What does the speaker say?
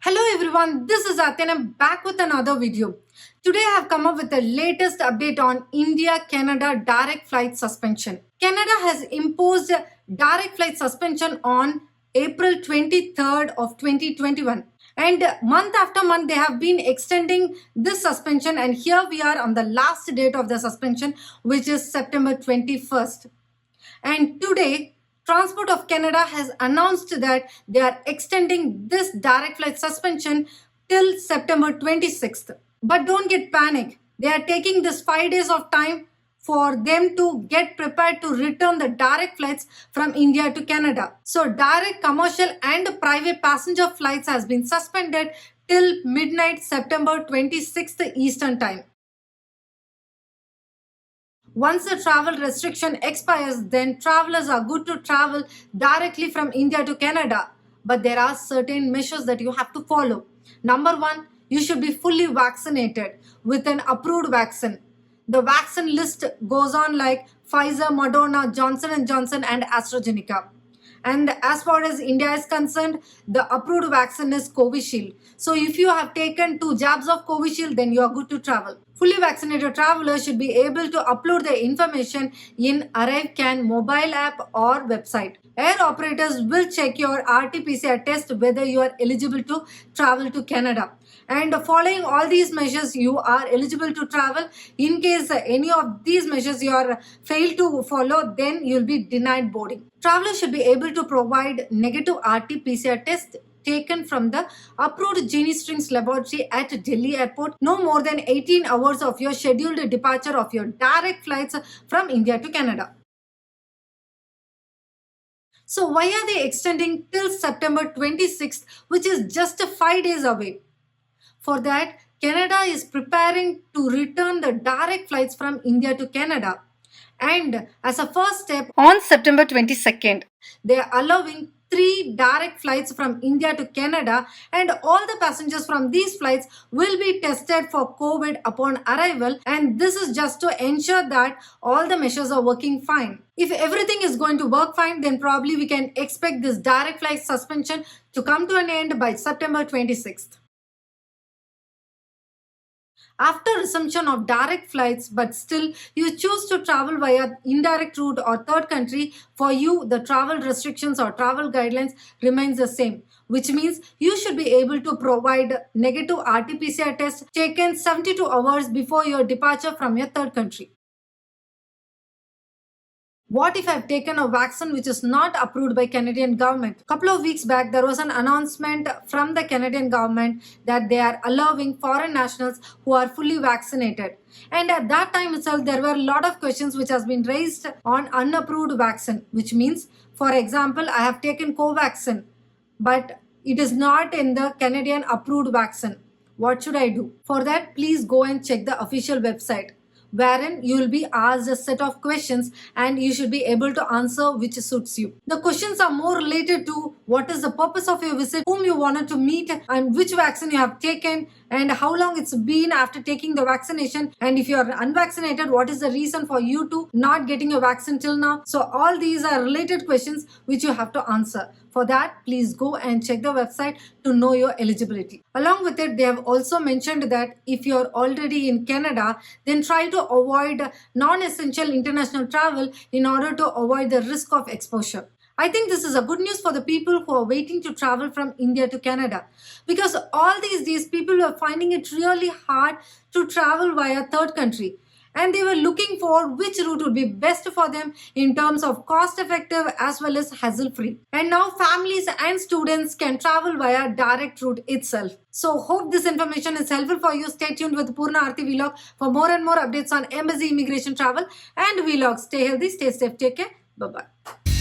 Hello everyone, this is Atin. I'm back with another video. Today I have come up with the latest update on India-Canada direct flight suspension. Canada has imposed direct flight suspension on April 23rd of 2021. And month after month they have been extending this suspension, and here we are on the last date of the suspension, which is September 21st. And today, Transport of Canada has announced that they are extending this direct flight suspension till September 26th. But don't get panic. They are taking this 5 days of time for them to get prepared to return the direct flights from India to Canada. So direct commercial and private passenger flights has been suspended till midnight September 26th Eastern Time. Once the travel restriction expires, then travelers are good to travel directly from India to Canada. But there are certain measures that you have to follow. Number one, you should be fully vaccinated with an approved vaccine. The vaccine list goes on like Pfizer, Moderna, Johnson & Johnson and AstraZeneca. And as far as India is concerned, the approved vaccine is Covishield. So if you have taken 2 jabs of Covishield, then you are good to travel. Fully vaccinated travelers should be able to upload their information in ArriveCAN mobile app or website. Air operators will check your RT-PCR test whether you are eligible to travel to Canada. And following all these measures, you are eligible to travel. In case any of these measures you are failed to follow, then you will be denied boarding. Travelers should be able to provide negative RT-PCR test taken from the approved Genie Strings laboratory at Delhi airport no more than 18 hours of your scheduled departure of your direct flights from India to Canada. So why are they extending till September 26th, which is just 5 days away? For that, Canada is preparing to return the direct flights from India to Canada. And as a first step, on September 22nd, they are allowing 3 direct flights from India to Canada, and all the passengers from these flights will be tested for COVID upon arrival, and this is just to ensure that all the measures are working fine. If everything is going to work fine, then probably we can expect this direct flight suspension to come to an end by September 26th. After resumption of direct flights, but still you choose to travel via indirect route or third country, for you the travel restrictions or travel guidelines remains the same, which means you should be able to provide negative RT-PCR test taken 72 hours before your departure from your third country. What if I've taken a vaccine which is not approved by Canadian government? Couple of weeks back, there was an announcement from the Canadian government that they are allowing foreign nationals who are fully vaccinated. And at that time itself, there were a lot of questions which has been raised on unapproved vaccine, which means, for example, I have taken Covaxin, but it is not in the Canadian approved vaccine. What should I do? For that, please go and check the official website, wherein you will be asked a set of questions and you should be able to answer which suits you. The questions are more related to what is the purpose of your visit, whom you wanted to meet, and which vaccine you have taken, and how long it's been after taking the vaccination, and if you are unvaccinated, what is the reason for you to not getting a vaccine till now. So all these are related questions which you have to answer. For that, please go and check the website to know your eligibility. Along with it, they have also mentioned that if you're already in Canada, then try to avoid non-essential international travel in order to avoid the risk of exposure. I think this is a good news for the people who are waiting to travel from India to Canada, because all these days people were finding it really hard to travel via third country, and they were looking for which route would be best for them in terms of cost effective as well as hassle free. And now families and students can travel via direct route itself. So hope this information is helpful for you. Stay tuned with Purna Aarti Vlog for more and more updates on embassy, immigration, travel and vlogs. Stay healthy, stay safe, take care. Bye-bye.